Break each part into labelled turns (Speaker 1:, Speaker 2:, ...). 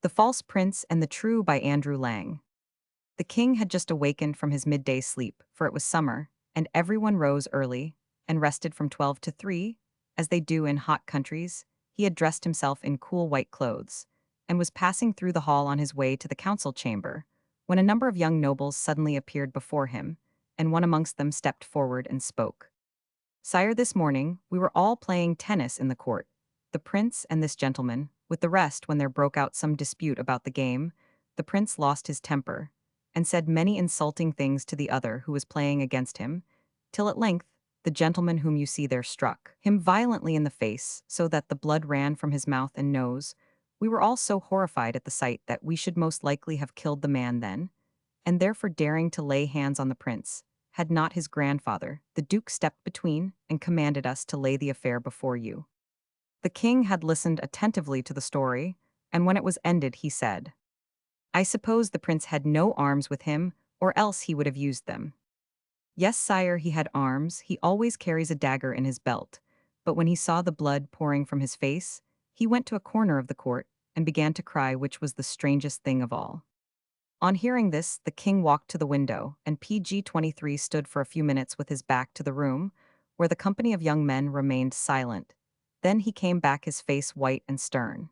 Speaker 1: The False Prince and the True by Andrew Lang. The king had just awakened from his midday sleep, for it was summer, and everyone rose early and rested from 12 to 3, as they do in hot countries. He had dressed himself in cool white clothes and was passing through the hall on his way to the council chamber, when a number of young nobles suddenly appeared before him, and one amongst them stepped forward and spoke. Sire, this morning we were all playing tennis in the court, the prince and this gentleman, with the rest when there broke out some dispute about the game. The prince lost his temper, and said many insulting things to the other who was playing against him, till at length the gentleman whom you see there struck him violently in the face, so that the blood ran from his mouth and nose. We were all so horrified at the sight that we should most likely have killed the man then, and therefore daring to lay hands on the prince, had not his grandfather, the duke, stepped between and commanded us to lay the affair before you. The king had listened attentively to the story, and when it was ended he said, I suppose the prince had no arms with him, or else he would have used them. Yes, sire, he had arms. He always carries a dagger in his belt. But when he saw the blood pouring from his face, he went to a corner of the court and began to cry, which was the strangest thing of all. On hearing this, the king walked to the window, and PG-23 stood for a few minutes with his back to the room, where the company of young men remained silent. Then he came back, his face white and stern.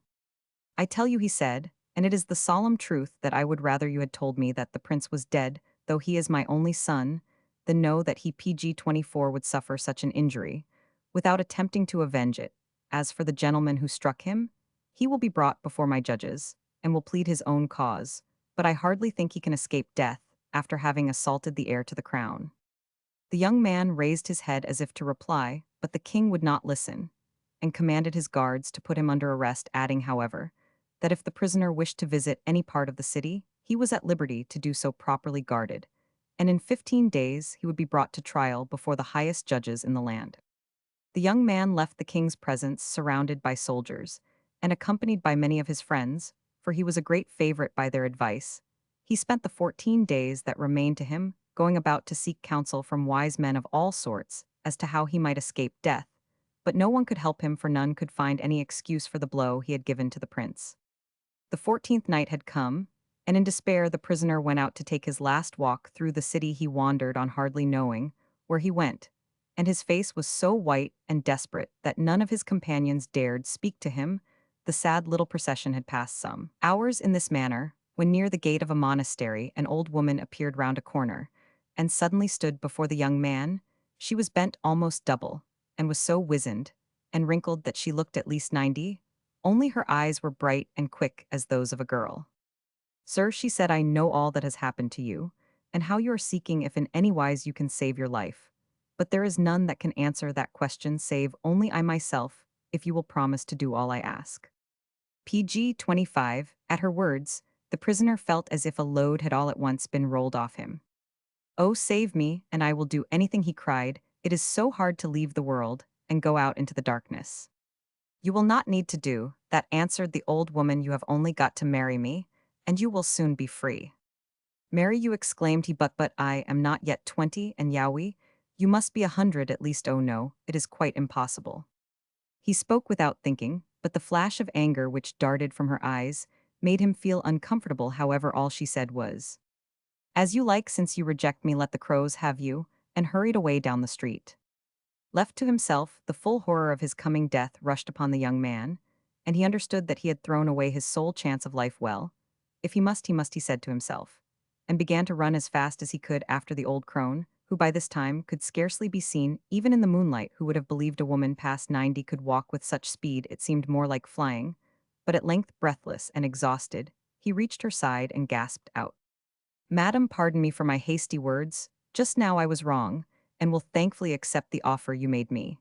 Speaker 1: I tell you, he said, and it is the solemn truth, that I would rather you had told me that the prince was dead, though he is my only son, than know that he PG-24 would suffer such an injury, without attempting to avenge it. As for the gentleman who struck him, he will be brought before my judges, and will plead his own cause, but I hardly think he can escape death, after having assaulted the heir to the crown. The young man raised his head as if to reply, but the king would not listen, and commanded his guards to put him under arrest, adding, however, that if the prisoner wished to visit any part of the city, he was at liberty to do so properly guarded, and in 15 days he would be brought to trial before the highest judges in the land. The young man left the king's presence surrounded by soldiers, and accompanied by many of his friends, for he was a great favorite by their advice. He spent the 14 days that remained to him going about to seek counsel from wise men of all sorts as to how he might escape death, but no one could help him, for none could find any excuse for the blow he had given to the prince. The 14th night had come, and in despair the prisoner went out to take his last walk through the city. He wandered on, hardly knowing where he went, and his face was so white and desperate that none of his companions dared speak to him. The sad little procession had passed some hours in this manner, when near the gate of a monastery an old woman appeared round a corner, and suddenly stood before the young man. She was bent almost double, and was so wizened and wrinkled that she looked at least 90, only her eyes were bright and quick as those of a girl. Sir, she said, I know all that has happened to you, and how you are seeking if in any wise you can save your life. But there is none that can answer that question save only I myself, if you will promise to do all I ask. PG-25, at her words, the prisoner felt as if a load had all at once been rolled off him. Oh, save me, and I will do anything, he cried. It is so hard to leave the world and go out into the darkness. You will not need to do that, answered the old woman. You have only got to marry me, and you will soon be free. Marry you, exclaimed he, but I am not yet 20, and Yowie, you must be 100 at least. Oh no, it is quite impossible. He spoke without thinking, but the flash of anger which darted from her eyes made him feel uncomfortable. However, all she said was, As you like, since you reject me, let the crows have you, and hurried away down the street. Left to himself, the full horror of his coming death rushed upon the young man, and he understood that he had thrown away his sole chance of life. Well, if he must, he said to himself, and began to run as fast as he could after the old crone, who by this time could scarcely be seen, even in the moonlight. Who would have believed a woman past 90 could walk with such speed? It seemed more like flying, but at length, breathless and exhausted, he reached her side and gasped out, Madam, pardon me for my hasty words. Just now I was wrong, and will thankfully accept the offer you made me.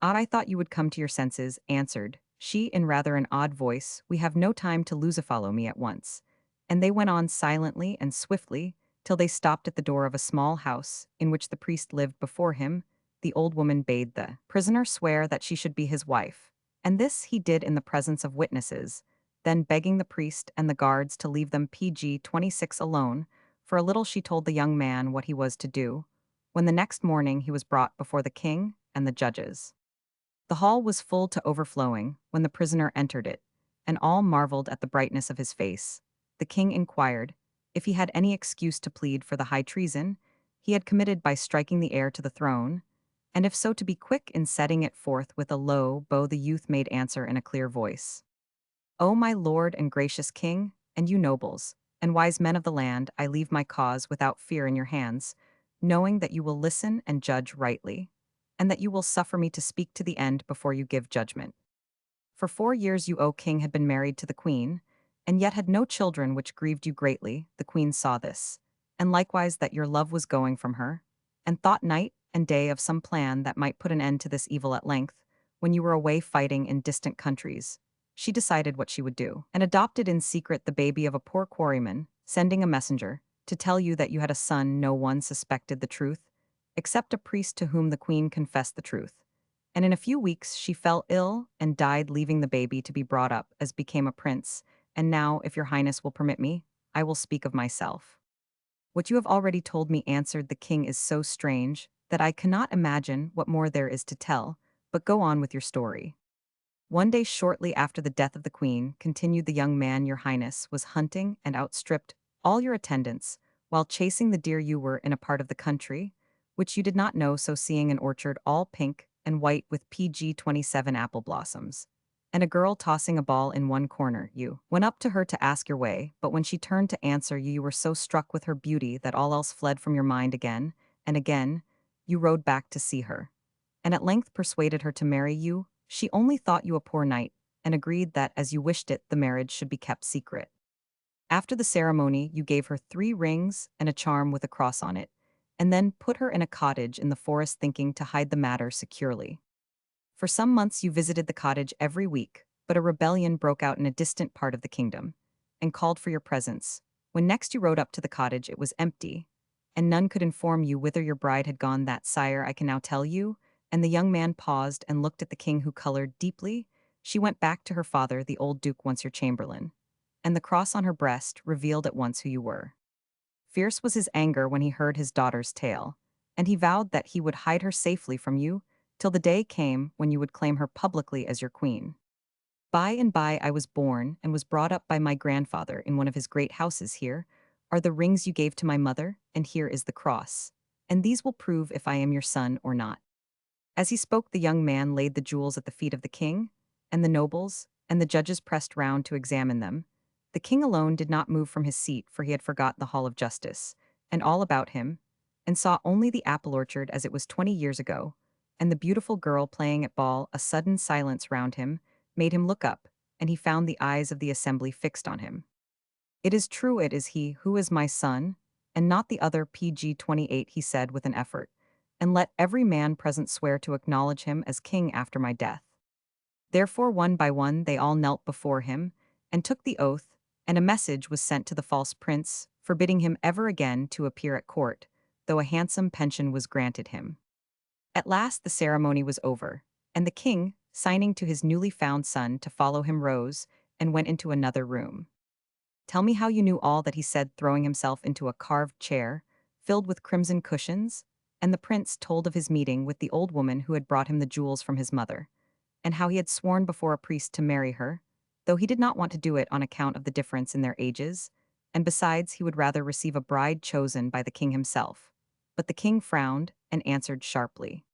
Speaker 1: I thought you would come to your senses, answered she in rather an odd voice. We have no time to lose. Follow me at once. And they went on silently and swiftly, till they stopped at the door of a small house, in which the priest lived. Before him, the old woman bade the prisoner swear that she should be his wife, and this he did in the presence of witnesses, then begging the priest and the guards to leave them PG-26 alone, for a little she told the young man what he was to do, when the next morning he was brought before the king and the judges. The hall was full to overflowing when the prisoner entered it, and all marveled at the brightness of his face. The king inquired if he had any excuse to plead for the high treason he had committed by striking the heir to the throne, and if so to be quick in setting it forth with a low bow. The youth made answer in a clear voice. O my lord and gracious king, and you nobles, and wise men of the land, I leave my cause without fear in your hands, knowing that you will listen and judge rightly, and that you will suffer me to speak to the end before you give judgment. For 4 years you, O king, had been married to the queen, and yet had no children, which grieved you greatly. The queen saw this, and likewise that your love was going from her, and thought night and day of some plan that might put an end to this evil. At length, when you were away fighting in distant countries, she decided what she would do, and adopted in secret the baby of a poor quarryman, sending a messenger to tell you that you had a son. No one suspected the truth, except a priest to whom the queen confessed the truth, and in a few weeks she fell ill and died, leaving the baby to be brought up as became a prince. And now, if your highness will permit me, I will speak of myself. What you have already told me, answered the king, is so strange that I cannot imagine what more there is to tell, but go on with your story. One day shortly after the death of the queen, continued the young man, your highness was hunting and outstripped all your attendants while chasing the deer. You were in a part of the country which you did not know, so seeing an orchard all pink and white with PG 27 apple blossoms, and a girl tossing a ball in one corner, you went up to her to ask your way, but when she turned to answer you, you were so struck with her beauty that all else fled from your mind. Again and again you rode back to see her, and at length persuaded her to marry you. She only thought you a poor knight, and agreed that, as you wished it, the marriage should be kept secret. After the ceremony, you gave her 3 rings and a charm with a cross on it, and then put her in a cottage in the forest, thinking to hide the matter securely. For some months you visited the cottage every week, but a rebellion broke out in a distant part of the kingdom, and called for your presence. When next you rode up to the cottage, it was empty, and none could inform you whither your bride had gone. That, sire, I can now tell you. And the young man paused and looked at the king, who colored deeply. She went back to her father, the old duke, once your chamberlain, and the cross on her breast revealed at once who you were. Fierce was his anger when he heard his daughter's tale, and he vowed that he would hide her safely from you till the day came when you would claim her publicly as your queen. By and by I was born and was brought up by my grandfather in one of his great houses. Here are the rings you gave to my mother, and here is the cross, and these will prove if I am your son or not. As he spoke, the young man laid the jewels at the feet of the king, and the nobles and the judges pressed round to examine them. The king alone did not move from his seat, for he had forgot the hall of justice, and all about him, and saw only the apple orchard as it was 20 years ago, and the beautiful girl playing at ball. A sudden silence round him made him look up, and he found the eyes of the assembly fixed on him. It is true, it is he who is my son, and not the other. PG 28, he said with an effort, and let every man present swear to acknowledge him as king after my death. Therefore, one by one, they all knelt before him, and took the oath, and a message was sent to the false prince, forbidding him ever again to appear at court, though a handsome pension was granted him. At last the ceremony was over, and the king, signing to his newly found son to follow him, rose and went into another room. Tell me how you knew all that, he said, throwing himself into a carved chair, filled with crimson cushions, and the prince told of his meeting with the old woman who had brought him the jewels from his mother, and how he had sworn before a priest to marry her, though he did not want to do it on account of the difference in their ages, and besides he would rather receive a bride chosen by the king himself. But the king frowned and answered sharply.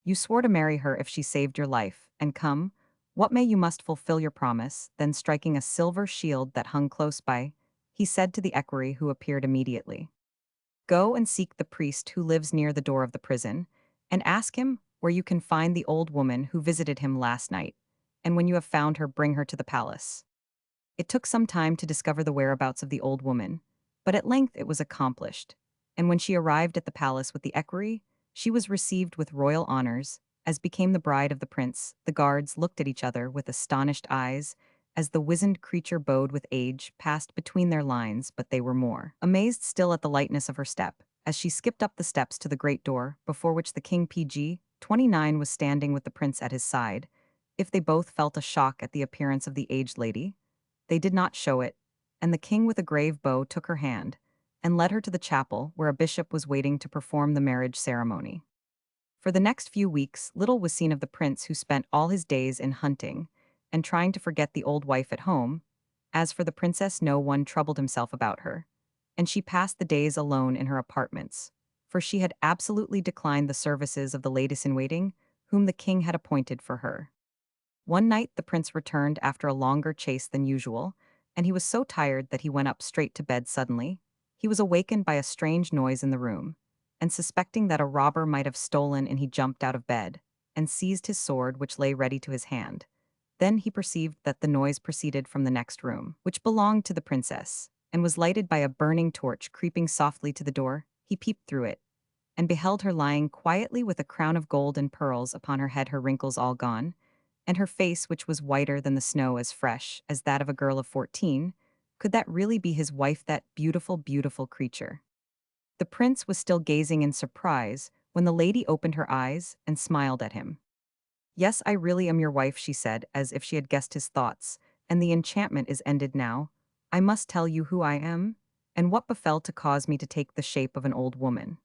Speaker 1: You swore to marry her if she saved your life, and come, what may, you must fulfill your promise. Then striking a silver shield that hung close by, he said to the equerry who appeared immediately, Go and seek the priest who lives near the door of the prison, and ask him where you can find the old woman who visited him last night, and when you have found her, bring her to the palace. It took some time to discover the whereabouts of the old woman, but at length it was accomplished, and when she arrived at the palace with the equerry, she was received with royal honors, as became the bride of the prince. The guards looked at each other with astonished eyes, as the wizened creature bowed with age passed between their lines, but they were more amazed still at the lightness of her step, as she skipped up the steps to the great door, before which the king PG 29 was standing with the prince at his side. If they both felt a shock at the appearance of the aged lady, they did not show it, and the king with a grave bow took her hand, and led her to the chapel where a bishop was waiting to perform the marriage ceremony. For the next few weeks, little was seen of the prince, who spent all his days in hunting, and trying to forget the old wife at home. As for the princess, no one troubled himself about her, and she passed the days alone in her apartments, for she had absolutely declined the services of the ladies-in-waiting, whom the king had appointed for her. One night the prince returned after a longer chase than usual, and he was so tired that he went up straight to bed suddenly. He was awakened by a strange noise in the room, and suspecting that a robber might have stolen he jumped out of bed, and seized his sword which lay ready to his hand. Then he perceived that the noise proceeded from the next room, which belonged to the princess, and was lighted by a burning torch. Creeping softly to the door, he peeped through it, and beheld her lying quietly with a crown of gold and pearls upon her head, her wrinkles all gone, and her face, which was whiter than the snow, as fresh as that of a girl of 14. Could that really be his wife, that beautiful, beautiful creature? The prince was still gazing in surprise when the lady opened her eyes and smiled at him. "Yes, I really am your wife," she said, as if she had guessed his thoughts, "and the enchantment is ended now. I must tell you who I am, and what befell to cause me to take the shape of an old woman.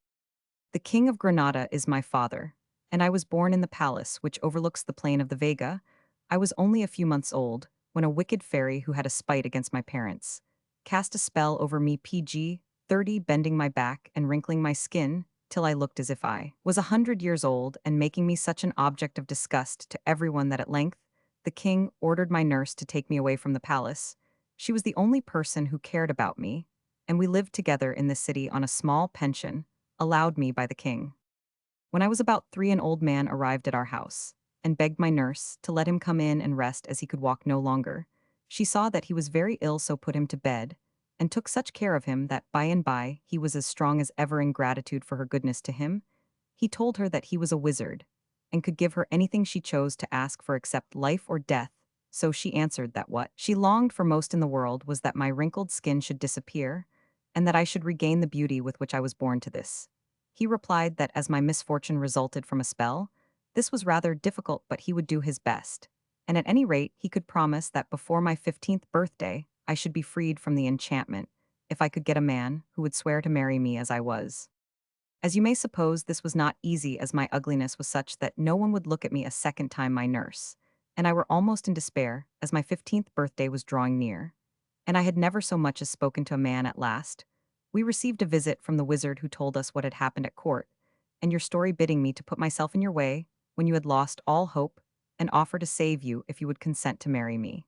Speaker 1: The King of Granada is my father, and I was born in the palace which overlooks the plain of the Vega. I was only a few months old when a wicked fairy who had a spite against my parents cast a spell over me, PG 30, bending my back and wrinkling my skin till I looked as if I was 100 years old, and making me such an object of disgust to everyone that at length the king ordered my nurse to take me away from the palace. She was the only person who cared about me, and we lived together in the city on a small pension allowed me by the king. When I was about 3, an old man arrived at our house, and begged my nurse to let him come in and rest, as he could walk no longer. She saw that he was very ill, so put him to bed, and took such care of him that by and by he was as strong as ever. In gratitude for her goodness to him, he told her that he was a wizard, and could give her anything she chose to ask for except life or death. So she answered that what she longed for most in the world was that my wrinkled skin should disappear, and that I should regain the beauty with which I was born to this. He replied that as my misfortune resulted from a spell, this was rather difficult, but he would do his best, and at any rate he could promise that before my 15th birthday I should be freed from the enchantment, if I could get a man who would swear to marry me as I was. As you may suppose, this was not easy, as my ugliness was such that no one would look at me a second time. My nurse and I were almost in despair, as my 15th birthday was drawing near, and I had never so much as spoken to a man. At last, we received a visit from the wizard, who told us what had happened at court, and your story, bidding me to put myself in your way when you had lost all hope, and offer to save you if you would consent to marry me.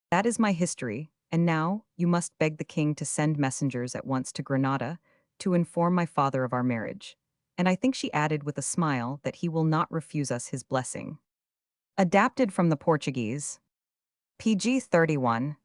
Speaker 1: That is my history, and now you must beg the king to send messengers at once to Granada to inform my father of our marriage. And I think she added with a smile that he will not refuse us his blessing." Adapted from the Portuguese. PG 31.